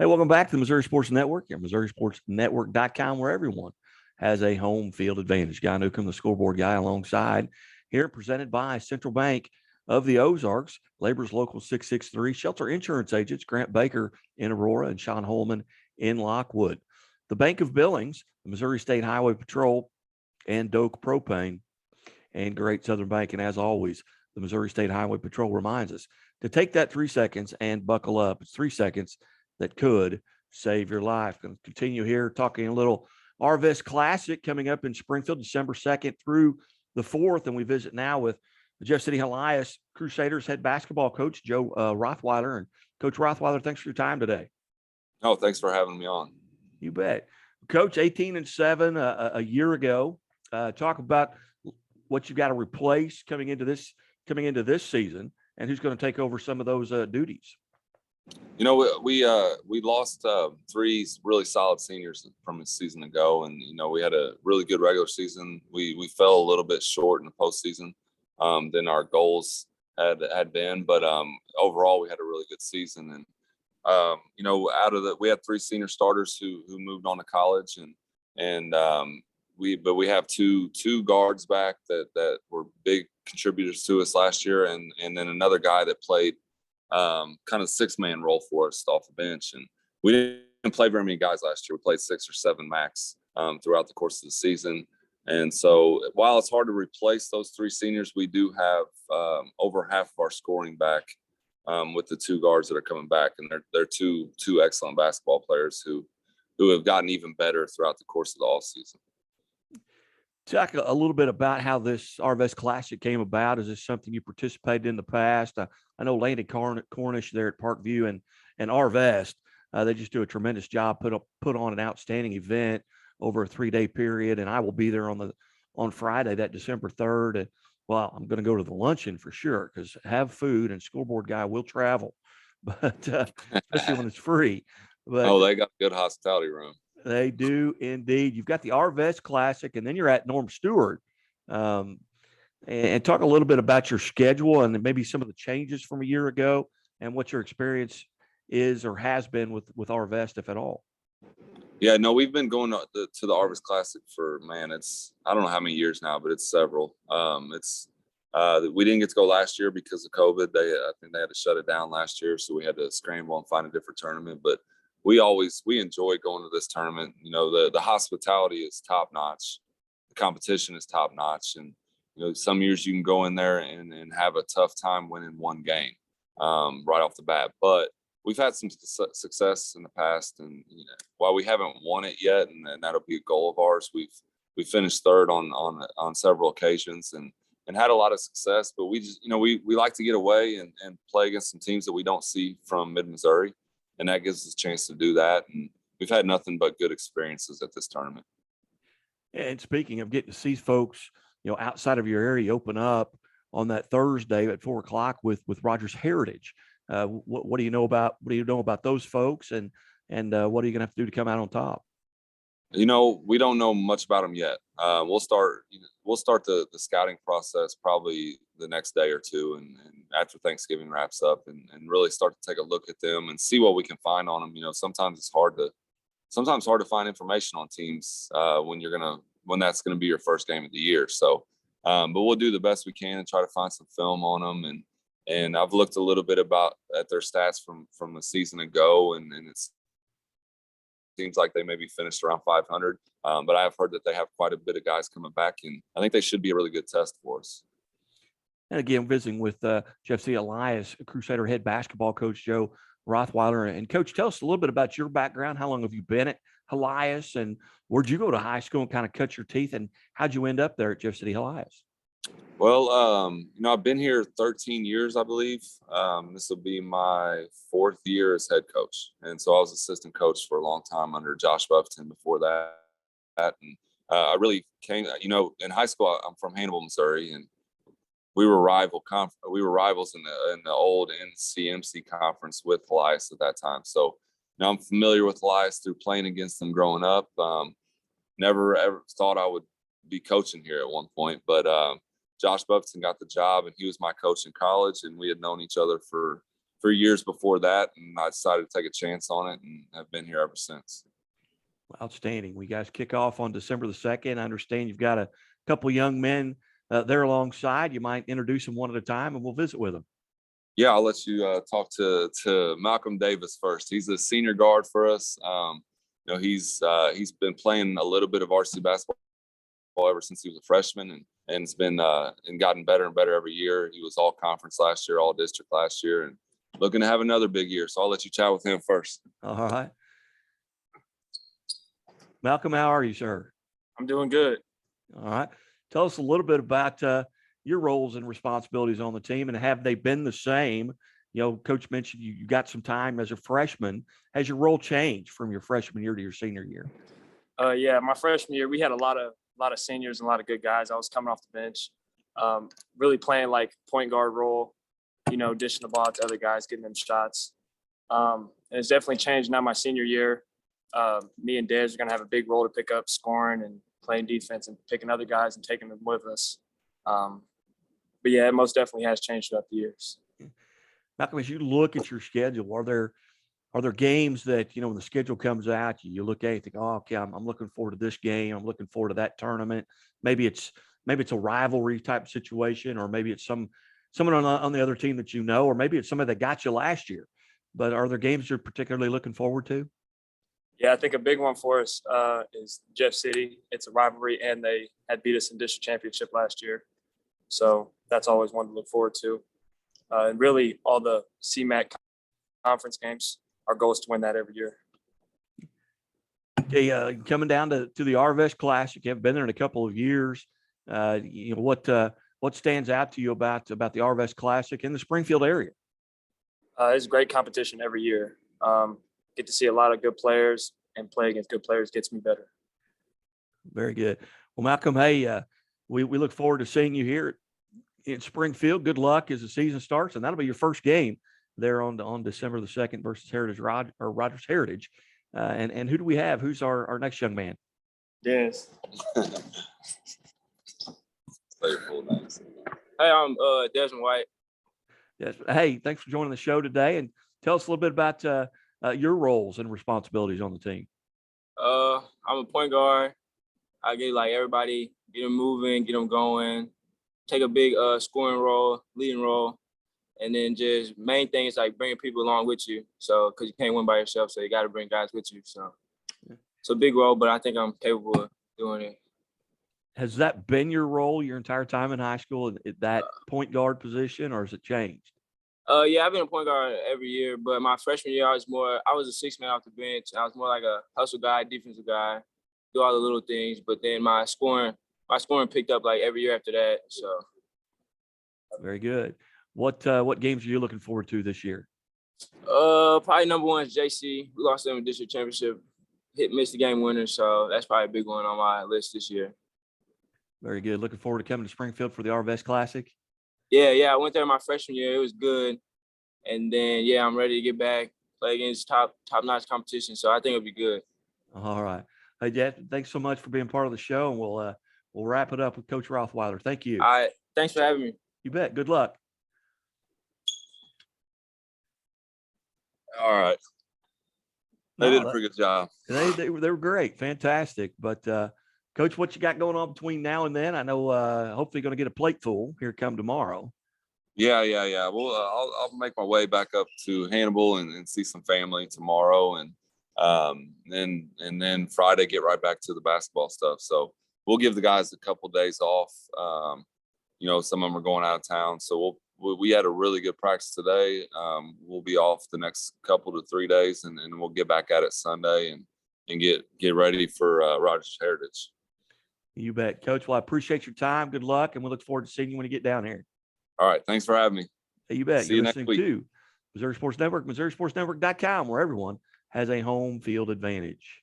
Hey, welcome back to the Missouri Sports Network, your MissouriSportsNetwork.com, where everyone has a home field advantage. Guy Newcomb, the scoreboard guy, alongside here, presented by Central Bank of the Ozarks, Labor's Local 663, Shelter Insurance Agents, Grant Baker in Aurora and Sean Holman in Lockwood. The Bank of Billings, the Missouri State Highway Patrol, and Doak Propane, and Great Southern Bank. And as always, the Missouri State Highway Patrol reminds us to take that 3 seconds and buckle up. It's 3 seconds that could save your life. Going to continue here talking a little Arvest Classic coming up in Springfield, December 2nd through the 4th. And we visit now with the Jeff City Helias Crusaders head basketball coach, Joe Rothweiler. And Coach Rothweiler, thanks for your time today. Oh, thanks for having me on. You bet. Coach, 18-7 a year ago. Talk about what you got to replace coming into this season, and who's going to take over some of those duties. You know, we lost 3 really solid seniors from a season ago, and we had a really good regular season. We fell a little bit short in the postseason than our goals had been, but overall we had a really good season. And we had 3 senior starters who moved on to college, and we have two guards back that were big contributors to us last year, and then another guy that played kind of 6-man role for us off the bench. And we didn't play very many guys last year. We played 6 or 7 max throughout the course of the season. And so while it's hard to replace those 3 seniors, we do have over half of our scoring back with the 2 guards that are coming back. And they're two excellent basketball players who have gotten even better throughout the course of the off season. Talk a little bit about how this Arvest Classic came about. Is this something you participated in the past? I know Landy Cornish there at Parkview and Arvest, they just do a tremendous job, put on an outstanding event over a 3-day period. And I will be there on Friday, that December 3rd. And well, I'm going to go to the luncheon for sure, because have food, and scoreboard guy will travel, but especially when it's free. But they got a good hospitality room. They do indeed. You've got the Arvest Classic, and then you're at Norm Stewart. And talk a little bit about your schedule and maybe some of the changes from a year ago and what your experience is or has been with Arvest, if at all. Yeah, no, we've been going to the Arvest Classic for, I don't know how many years now, but it's several. We didn't get to go last year because of COVID. I think they had to shut it down last year, so we had to scramble and find a different tournament. But we enjoy going to this tournament. The hospitality is top notch. The competition is top notch. And, some years you can go in there and have a tough time winning one game right off the bat. But we've had some success in the past. And, while we haven't won it yet, and that'll be a goal of ours, we finished 3rd on several occasions and had a lot of success. But we just, we like to get away and play against some teams that we don't see from mid-Missouri. And that gives us a chance to do that. And we've had nothing but good experiences at this tournament. And speaking of getting to see folks, outside of your area, open up on that Thursday at 4:00 with Rogers Heritage. What do you know about those folks, and what are you going to have to do to come out on top? We don't know much about them yet. We'll start the scouting process probably the next day or two, and after Thanksgiving wraps up, and really start to take a look at them and see what we can find on them. Sometimes it's hard to find information on teams when that's gonna be your first game of the year. So, but we'll do the best we can and try to find some film on them. And I've looked a little bit at their stats from a season ago, and it's seems like they maybe finished around 500, but I have heard that they have quite a bit of guys coming back, and I think they should be a really good test for us. And again, visiting with Jeff C. Helias, Crusader head basketball coach Joe Rothweiler. And Coach, tell us a little bit about your background. How long have you been at Helias, and where'd you go to high school and kind of cut your teeth, and how'd you end up there at Jeff City Helias? Well, I've been here 13 years, I believe. This will be my 4th year as head coach. And so I was assistant coach for a long time under Josh Buffington before that. And I really came, in high school, I'm from Hannibal, Missouri, and we were rivals in the old NCMC conference with Helias at that time. So now I'm familiar with Helias through playing against them growing up. Never ever thought I would be coaching here at one point, but Josh Buffington got the job, and he was my coach in college, and we had known each other for for years before that, and I decided to take a chance on it and have been here ever since. Outstanding. We guys kick off on December the 2nd. I understand you've got a couple young men there alongside. You might introduce them one at a time, and we'll visit with them. Yeah, I'll let you talk to Malcolm Davis first. He's a senior guard for us. He's been playing a little bit of varsity basketball ever since he was a freshman, and it's been and gotten better and better every year. He was all conference last year, all district last year, and looking to have another big year. So I'll let you chat with him first. All right. Malcolm, how are you, sir? I'm doing good. All right. Tell us a little bit about your roles and responsibilities on the team, and have they been the same? Coach mentioned you got some time as a freshman. Has your role changed from your freshman year to your senior year? Yeah, my freshman year, we had a lot of seniors and a lot of good guys. I was coming off the bench, really playing like point guard role, dishing the ball to other guys, getting them shots. And it's definitely changed now my senior year. Me and Dez are going to have a big role to pick up scoring and playing defense and picking other guys and taking them with us. But yeah, it most definitely has changed throughout the years. Malcolm, as you look at your schedule, are there games that, when the schedule comes out, you look at it, think, oh, okay, I'm looking forward to this game. I'm looking forward to that tournament. Maybe it's a rivalry type situation, or maybe it's someone on the other team that or maybe it's somebody that got you last year. But are there games you're particularly looking forward to? Yeah, I think a big one for us is Jeff City. It's a rivalry, and they had beat us in district championship last year. So that's always one to look forward to. And really, all the CMAC conference games, our goal is to win that every year. Okay, coming down to the Arvest Classic, you haven't been there in a couple of years. What stands out to you about the Arvest Classic in the Springfield area? It's great competition every year. Get to see a lot of good players, and play against good players gets me better. Very good. Well, Malcolm, hey, we look forward to seeing you here in Springfield. Good luck as the season starts, and that'll be your first game there on December the 2nd versus Rogers Heritage. And who do we have? Who's our next young man? Yes. Hey, I'm Desmond White. Yes. Hey, thanks for joining the show today, and tell us a little bit about your roles and responsibilities on the team. I'm a point guard. I get everybody, get them moving, get them going, take a big scoring role, leading role, and then just main thing is bringing people along with you. So, because you can't win by yourself, so you got to bring guys with you. So, it's a big role, but I think I'm capable of doing it. Has that been your role your entire time in high school, at that point guard position, or has it changed? Yeah, I've been a point guard every year, but my freshman year, I was a six man off the bench. I was more like a hustle guy, defensive guy, do all the little things. But then my scoring picked up every year after that. So very good. What games are you looking forward to this year? Probably number one is JC. We lost them in district championship. Missed the game winner, so that's probably a big one on my list this year. Very good. Looking forward to coming to Springfield for the Arvest Classic. Yeah. I went there my freshman year. It was good. And then, I'm ready to get back, play against top-notch competition. So I think it'll be good. All right. Hey, Jeff, thanks so much for being part of the show, and we'll wrap it up with Coach Rothweiler. Thank you. All right. Thanks for having me. You bet. Good luck. All right. They did a pretty good job. They were great. Fantastic. But, Coach, what you got going on between now and then? I know hopefully going to get a plate full here come tomorrow. Yeah. Well, I'll make my way back up to Hannibal and see some family tomorrow, and then Friday get right back to the basketball stuff. So we'll give the guys a couple of days off. Some of them are going out of town, so we had a really good practice today. We'll be off the next couple to 3 days, and we'll get back at it Sunday and get ready for Rogers Heritage. You bet, Coach. Well, I appreciate your time. Good luck, and we look forward to seeing you when you get down here. All right. Thanks for having me. Hey, you bet. See you next week. To Missouri Sports Network, MissouriSportsNetwork.com, where everyone has a home field advantage.